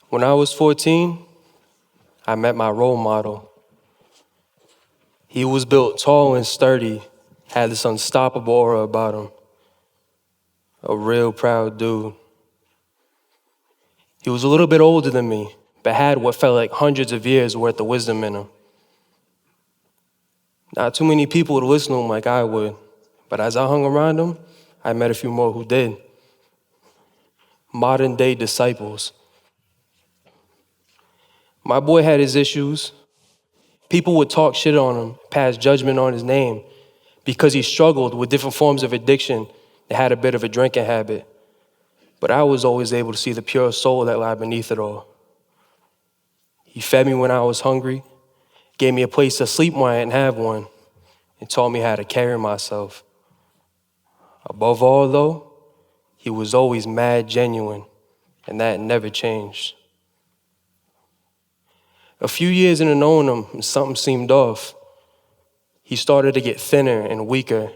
When I was 14, I met my role model. He was built tall and sturdy, had this unstoppable aura about him. A real proud dude. He was a little bit older than me, but had what felt like hundreds of years worth of wisdom in him. Not too many people would listen to him like I would, but as I hung around him, I met a few more who did. Modern day disciples. My boy had his issues. People would talk shit on him, pass judgment on his name, because he struggled with different forms of addiction and had a bit of a drinking habit. But I was always able to see the pure soul that lay beneath it all. He fed me when I was hungry, gave me a place to sleep when I didn't have one, and taught me how to carry myself. Above all, though, he was always mad genuine, and that never changed. A few years into knowing him, something seemed off. He started to get thinner and weaker.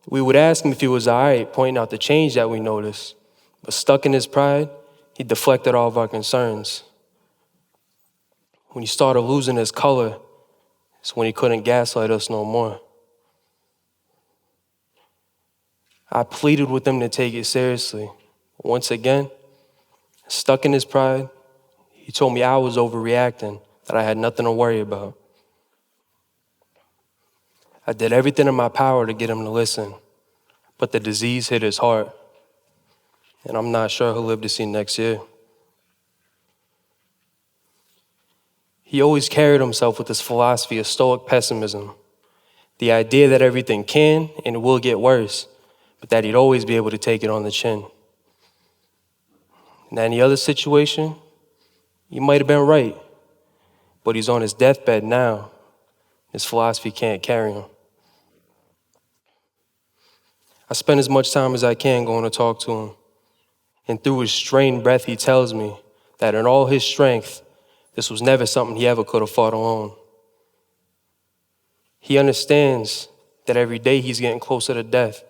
We would ask him if he was all right, pointing out the change that we noticed, but stuck in his pride, he deflected all of our concerns. When he started losing his color, it's when he couldn't gaslight us no more. I pleaded with him to take it seriously. Once again, stuck in his pride, he told me I was overreacting, that I had nothing to worry about. I did everything in my power to get him to listen, but the disease hit his heart, and I'm not sure he'll live to see next year. He always carried himself with this philosophy of stoic pessimism, the idea that everything can and will get worse, but that he'd always be able to take it on the chin. In any other situation, he might have been right, but he's on his deathbed now. His philosophy can't carry him. I spend as much time as I can going to talk to him, and through his strained breath, he tells me that in all his strength, this was never something he ever could have fought alone. He understands that every day he's getting closer to death.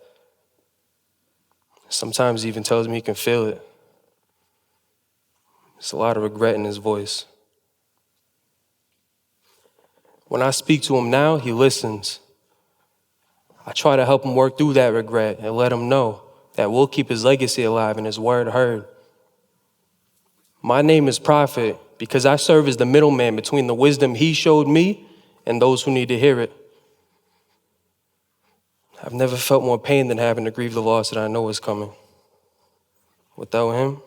Sometimes he even tells me he can feel it. There's a lot of regret in his voice. When I speak to him now, he listens. I try to help him work through that regret and let him know that we'll keep his legacy alive and his word heard. My name is Prophet because I serve as the middleman between the wisdom he showed me and those who need to hear it. I've never felt more pain than having to grieve the loss that I know is coming. Without him,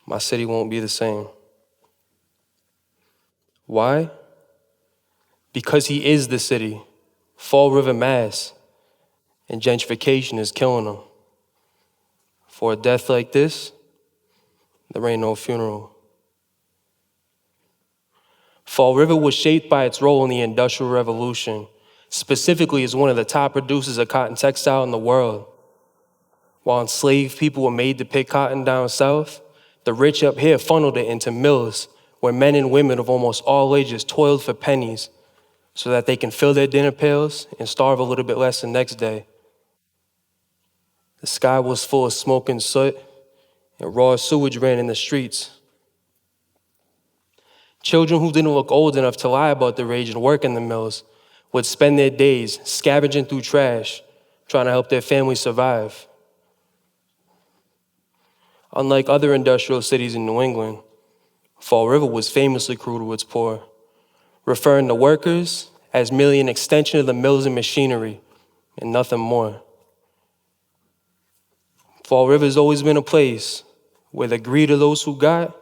my city won't be the same. Why? Because he is the city. Fall River, Mass. And gentrification is killing him. For a death like this, there ain't no funeral. Fall River was shaped by its role in the Industrial Revolution, specifically as one of the top producers of cotton textile in the world. While enslaved people were made to pick cotton down south, the rich up here funneled it into mills where men and women of almost all ages toiled for pennies so that they can fill their dinner pails and starve a little bit less the next day. The sky was full of smoke and soot, and raw sewage ran in the streets. Children who didn't look old enough to lie about their age and work in the mills would spend their days scavenging through trash, trying to help their families survive. Unlike other industrial cities in New England, Fall River was famously cruel to its poor, referring to workers as merely an extension of the mills and machinery and nothing more. Fall River has always been a place where the greed of those who got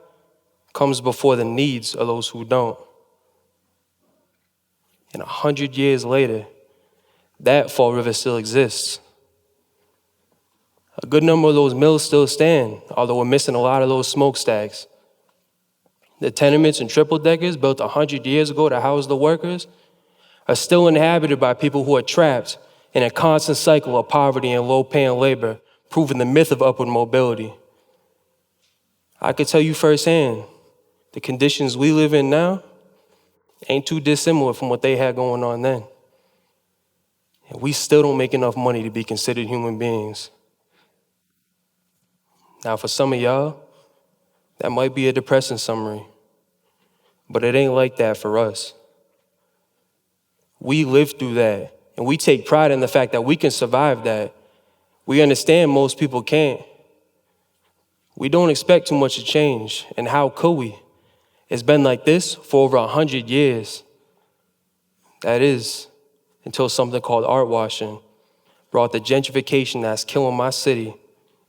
comes before the needs of those who don't. And 100 years later, that Fall River still exists. A good number of those mills still stand, although we're missing a lot of those smokestacks. The tenements and triple-deckers built 100 years ago to house the workers are still inhabited by people who are trapped in a constant cycle of poverty and low-paying labor, proving the myth of upward mobility. I could tell you firsthand, the conditions we live in now ain't too dissimilar from what they had going on then. And we still don't make enough money to be considered human beings. Now, for some of y'all, That might be a depressing summary, but it ain't like that for us. We lived through that, and we take pride in the fact that we can survive that. We understand most people can't. We don't expect too much to change, and how could we? It's been like this for over 100 years. That is, until something called artwashing brought the gentrification that's killing my city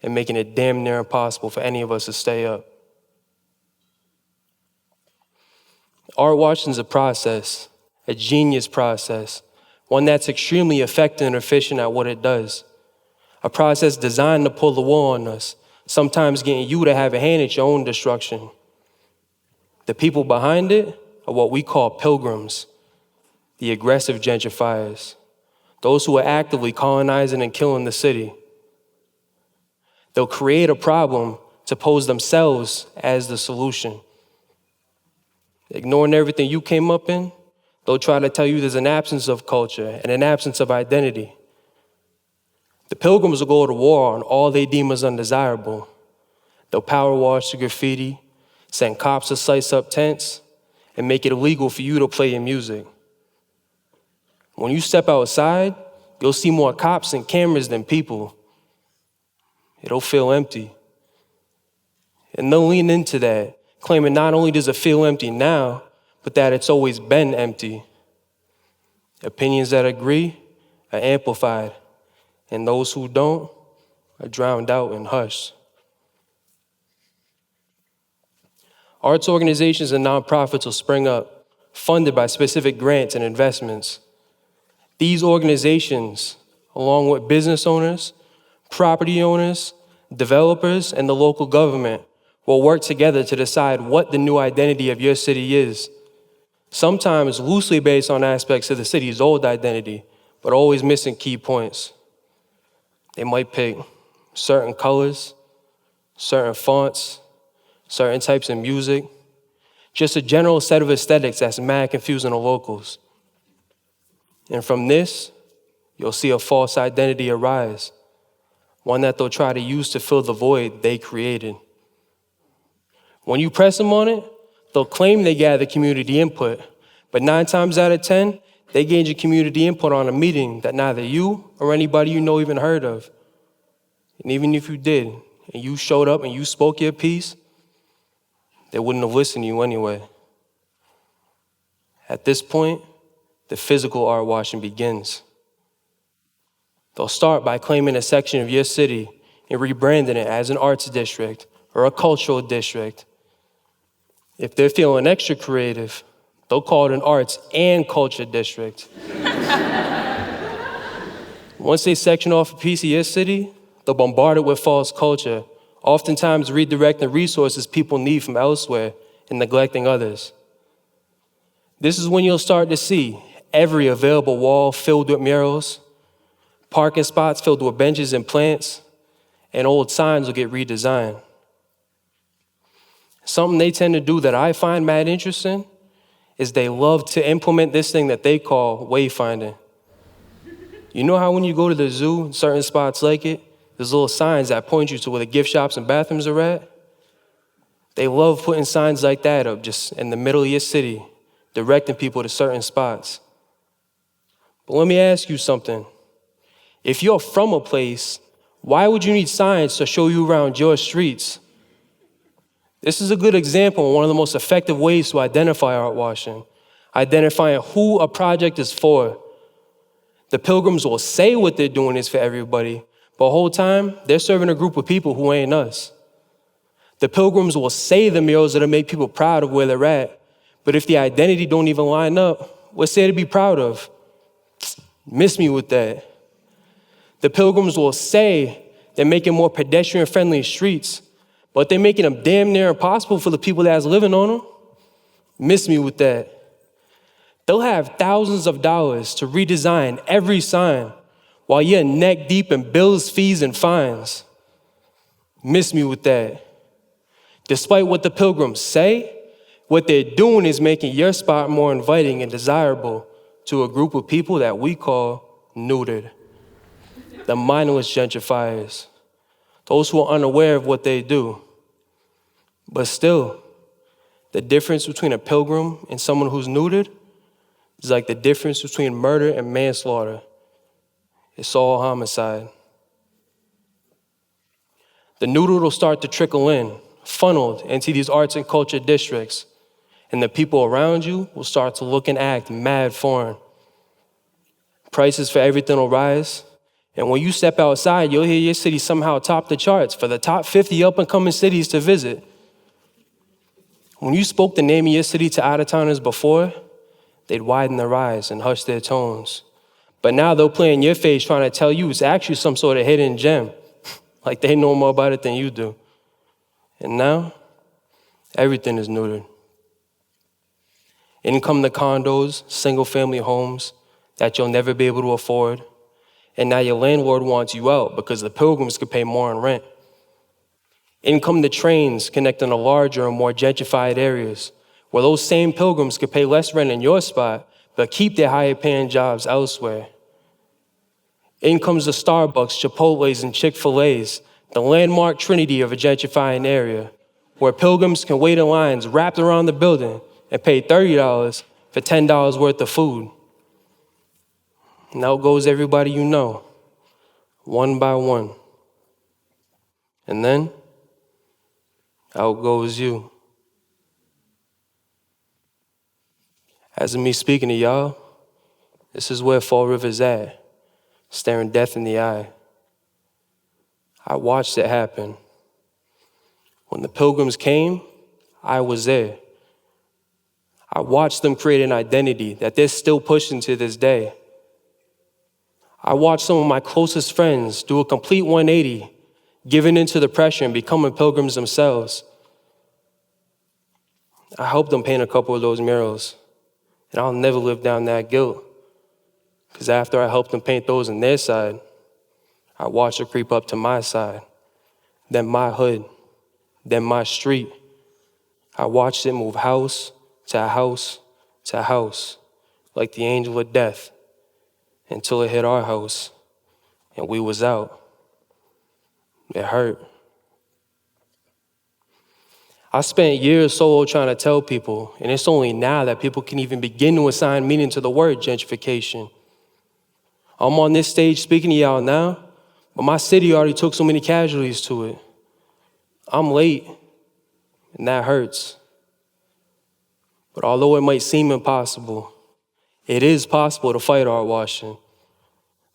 and making it damn near impossible for any of us to stay up. Artwashing is a process, a genius process, one that's extremely effective and efficient at what it does. A process designed to pull the wool on us, sometimes getting you to have a hand at your own destruction. The people behind it are what we call pilgrims, the aggressive gentrifiers, those who are actively colonizing and killing the city. They'll create a problem to pose themselves as the solution. Ignoring everything you came up in, they'll try to tell you there's an absence of culture and an absence of identity. The pilgrims will go to war on all they deem as undesirable. They'll power wash the graffiti, send cops to slice up tents, and make it illegal for you to play your music. When you step outside, you'll see more cops and cameras than people. It'll feel empty. And they'll lean into that, claiming not only does it feel empty now, but that it's always been empty. Opinions that agree are amplified, and those who don't are drowned out and hushed. Arts organizations and nonprofits will spring up, funded by specific grants and investments. These organizations, along with business owners, property owners, developers, and the local government, will work together to decide what the new identity of your city is. Sometimes loosely based on aspects of the city's old identity, but always missing key points. They might pick certain colors, certain fonts, certain types of music, just a general set of aesthetics that's mad confusing to locals. And from this, you'll see a false identity arise, one that they'll try to use to fill the void they created. When you press them on it, they'll claim they gather community input, but 9 times out of 10, they gain your community input on a meeting that neither you or anybody you know even heard of. And even if you did, and you showed up and you spoke your piece, they wouldn't have listened to you anyway. At this point, the physical art washing begins. They'll start by claiming a section of your city and rebranding it as an arts district or a cultural district. If they're feeling extra creative, they'll call it an arts and culture district. Once they section off a piece of your city, they'll bombard it with false culture, oftentimes redirecting resources people need from elsewhere and neglecting others. This is when you'll start to see every available wall filled with murals, parking spots filled with benches and plants, and old signs will get redesigned. Something they tend to do that I find mad interesting is they love to implement this thing that they call wayfinding. You know how when you go to the zoo, in certain spots like it, there's little signs that point you to where the gift shops and bathrooms are at? They love putting signs like that up just in the middle of your city, directing people to certain spots. But let me ask you something. If you're from a place, why would you need signs to show you around your streets? This is a good example of one of the most effective ways to identify art washing, identifying who a project is for. The pilgrims will say what they're doing is for everybody, but the whole time, they're serving a group of people who ain't us. The pilgrims will say the murals that'll make people proud of where they're at, but if the identity don't even line up, what's there to be proud of? Miss me with that. The pilgrims will say they're making more pedestrian-friendly streets, but they're making them damn near impossible for the people that's living on them. Miss me with that. They'll have thousands of dollars to redesign every sign while you're neck deep in bills, fees, and fines. Miss me with that. Despite what the pilgrims say, what they're doing is making your spot more inviting and desirable to a group of people that we call neutered. The mindless gentrifiers, those who are unaware of what they do. But still, the difference between a pilgrim and someone who's neutered is like the difference between murder and manslaughter. It's all homicide. The neutered will start to trickle in, funneled into these arts and culture districts, and the people around you will start to look and act mad foreign. Prices for everything will rise, and when you step outside, you'll hear your city somehow top the charts for the top 50 up-and-coming cities to visit. When you spoke the name of your city to out-of-towners before, they'd widen their eyes and hush their tones. But now they'll play in your face trying to tell you it's actually some sort of hidden gem, like they know more about it than you do. And now, everything is neutered. In come the condos, single-family homes that you'll never be able to afford, and now your landlord wants you out because the pilgrims could pay more in rent. In come the trains connecting to larger and more gentrified areas, where those same pilgrims could pay less rent in your spot, but keep their higher-paying jobs elsewhere. In comes the Starbucks, Chipotle's, and Chick-fil-A's, the landmark trinity of a gentrifying area, where pilgrims can wait in lines wrapped around the building and pay $30 for $10 worth of food. And out goes everybody you know, one by one. And then, out goes you. As of me speaking to y'all, this is where Fall River's at, staring death in the eye. I watched it happen. When the pilgrims came, I was there. I watched them create an identity that they're still pushing to this day. I watched some of my closest friends do a complete 180, giving into the pressure and becoming pilgrims themselves. I helped them paint a couple of those murals, and I'll never live down that guilt, because after I helped them paint those on their side, I watched it creep up to my side, then my hood, then my street. I watched it move house to house to house, like the angel of death, until it hit our house, and we was out. It hurt. I spent years solo trying to tell people, and it's only now that people can even begin to assign meaning to the word gentrification. I'm on this stage speaking to y'all now, but my city already took so many casualties to it. I'm late, and that hurts. But although it might seem impossible, it is possible to fight artwashing.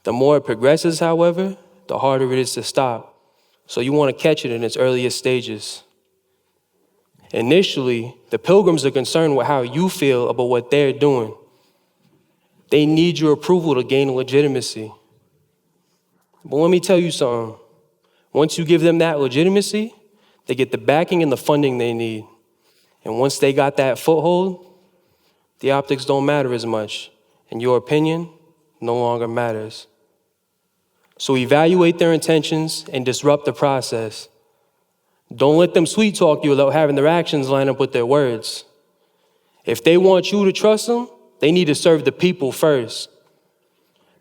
The more it progresses, however, the harder it is to stop. So you want to catch it in its earliest stages. Initially, the pilgrims are concerned with how you feel about what they're doing. They need your approval to gain legitimacy. But let me tell you something. Once you give them that legitimacy, they get the backing and the funding they need. And once they got that foothold, the optics don't matter as much, and your opinion no longer matters. So evaluate their intentions and disrupt the process. Don't let them sweet talk you without having their actions line up with their words. If they want you to trust them, they need to serve the people first.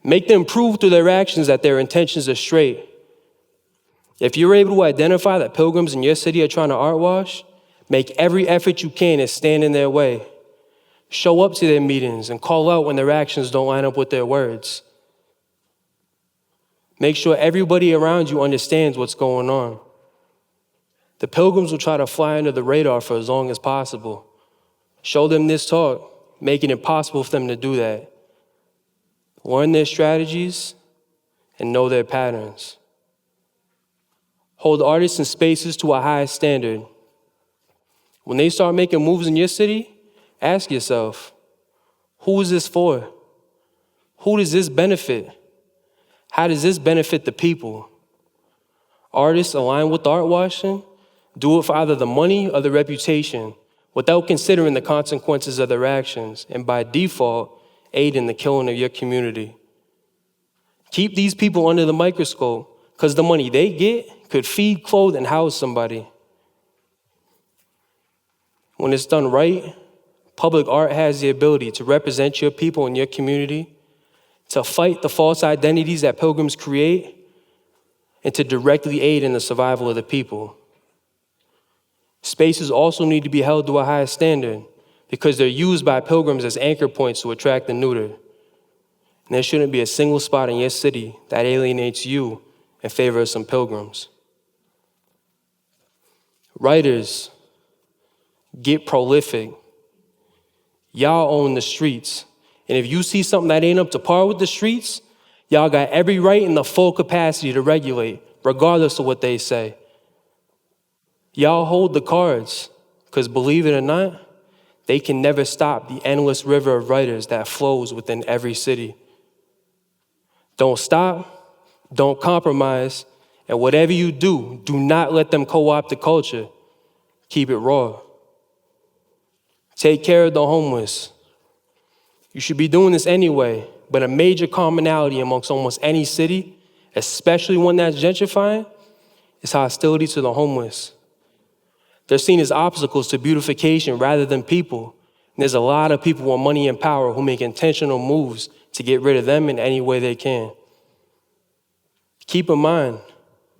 Make them prove through their actions that their intentions are straight. If you're able to identify that pilgrims in your city are trying to artwash, make every effort you can to stand in their way. Show up to their meetings and call out when their actions don't line up with their words. Make sure everybody around you understands what's going on. The pilgrims will try to fly under the radar for as long as possible. Show them this talk, making it possible for them to do that. Learn their strategies and know their patterns. Hold artists and spaces to a high standard. When they start making moves in your city, ask yourself, who is this for? Who does this benefit? How does this benefit the people? Artists aligned with artwashing do it for either the money or the reputation without considering the consequences of their actions, and by default, aid in the killing of your community. Keep these people under the microscope, because the money they get could feed, clothe, and house somebody. When it's done right, public art has the ability to represent your people and your community, to fight the false identities that pilgrims create, and to directly aid in the survival of the people. Spaces also need to be held to a higher standard because they're used by pilgrims as anchor points to attract the neutered. And there shouldn't be a single spot in your city that alienates you in favor of some pilgrims. Writers, get prolific. Y'all own the streets. And if you see something that ain't up to par with the streets, y'all got every right in the full capacity to regulate, regardless of what they say. Y'all hold the cards, because believe it or not, they can never stop the endless river of writers that flows within every city. Don't stop, don't compromise, and whatever you do, do not let them co-opt the culture. Keep it raw. Take care of the homeless. You should be doing this anyway, but a major commonality amongst almost any city, especially one that's gentrifying, is hostility to the homeless. They're seen as obstacles to beautification rather than people. And there's a lot of people with money and power who make intentional moves to get rid of them in any way they can. Keep in mind,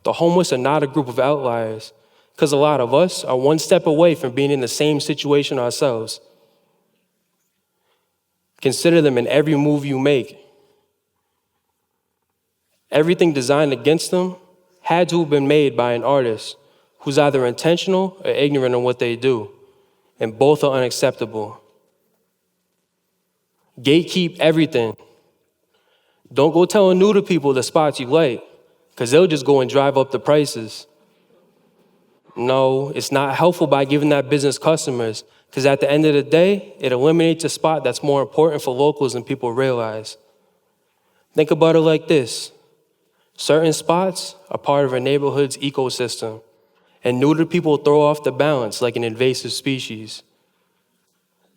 the homeless are not a group of outliers, because a lot of us are one step away from being in the same situation ourselves. Consider them in every move you make. Everything designed against them had to have been made by an artist who's either intentional or ignorant of what they do, and both are unacceptable. Gatekeep everything. Don't go telling new to people the spots you like, because they'll just go and drive up the prices. No, it's not helpful by giving that business customers, because at the end of the day, it eliminates a spot that's more important for locals than people realize. Think about it like this. Certain spots are part of a neighborhood's ecosystem, and neutered people throw off the balance like an invasive species.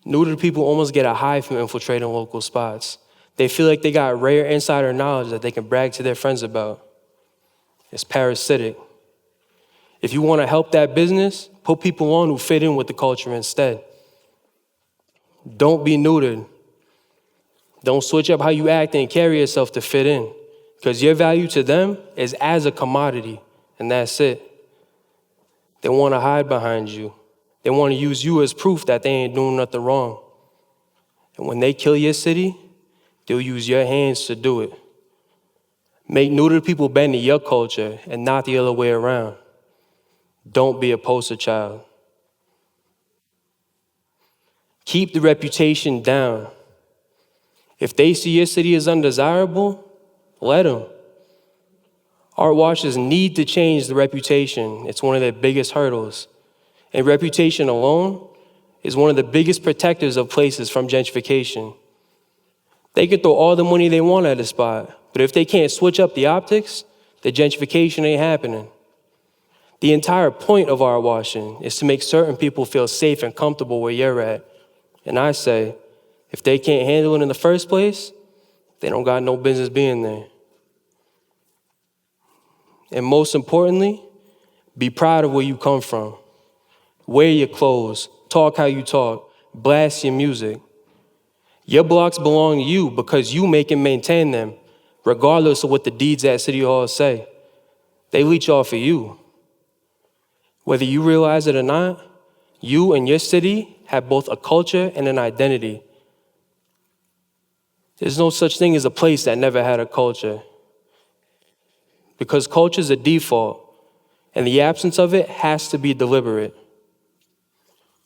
Neutered people almost get a high from infiltrating local spots. They feel like they got rare insider knowledge that they can brag to their friends about. It's parasitic. If you want to help that business, put people on who fit in with the culture instead. Don't be neutered. Don't switch up how you act and carry yourself to fit in, because your value to them is as a commodity, and that's it. They want to hide behind you. They want to use you as proof that they ain't doing nothing wrong. And when they kill your city, they'll use your hands to do it. Make neutered people bend to your culture and not the other way around. Don't be a poster child. Keep the reputation down. If they see your city as undesirable, let them. Art washers need to change the reputation. It's one of their biggest hurdles. And reputation alone is one of the biggest protectors of places from gentrification. They can throw all the money they want at a spot, but if they can't switch up the optics, the gentrification ain't happening. The entire point of art washing is to make certain people feel safe and comfortable where you're at. And I say, if they can't handle it in the first place, they don't got no business being there. And most importantly, be proud of where you come from. Wear your clothes, talk how you talk, blast your music. Your blocks belong to you because you make and maintain them, regardless of what the deeds at City Hall say. They leech off of you. Whether you realize it or not, you and your city have both a culture and an identity. There's no such thing as a place that never had a culture, because culture is a default, and the absence of it has to be deliberate.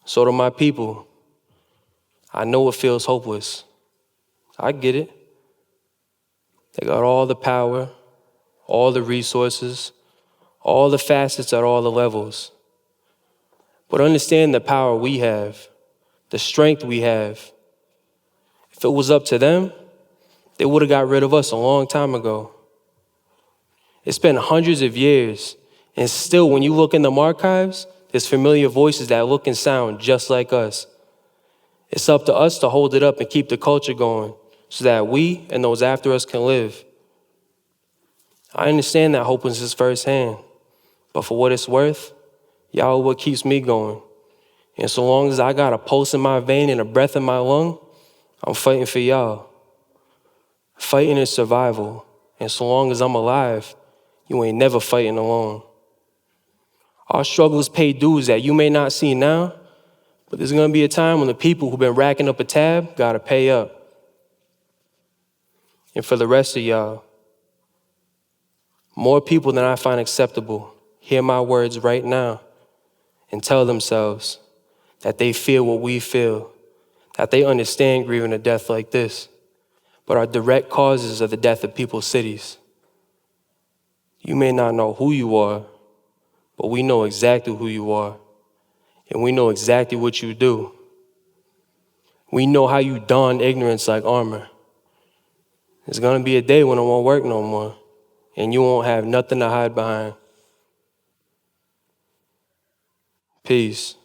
So to my people, I know it feels hopeless. I get it. They got all the power, all the resources, all the facets at all the levels. But understand the power we have, the strength we have. If it was up to them, they would have got rid of us a long time ago. It's been hundreds of years, and still when you look in the archives, there's familiar voices that look and sound just like us. It's up to us to hold it up and keep the culture going so that we and those after us can live. I understand that hopelessness is firsthand, but for what it's worth, y'all are what keeps me going. And so long as I got a pulse in my vein and a breath in my lung, I'm fighting for y'all. Fighting is survival, and so long as I'm alive, you ain't never fighting alone. Our struggles pay dues that you may not see now, but there's gonna be a time when the people who've been racking up a tab gotta pay up. And for the rest of y'all, more people than I find acceptable hear my words right now and tell themselves that they feel what we feel, that they understand grieving a death like this, but are direct causes of the death of people's cities. You may not know who you are, but we know exactly who you are, and we know exactly what you do. We know how you don ignorance like armor. There's gonna be a day when it won't work no more, and you won't have nothing to hide behind. Peace.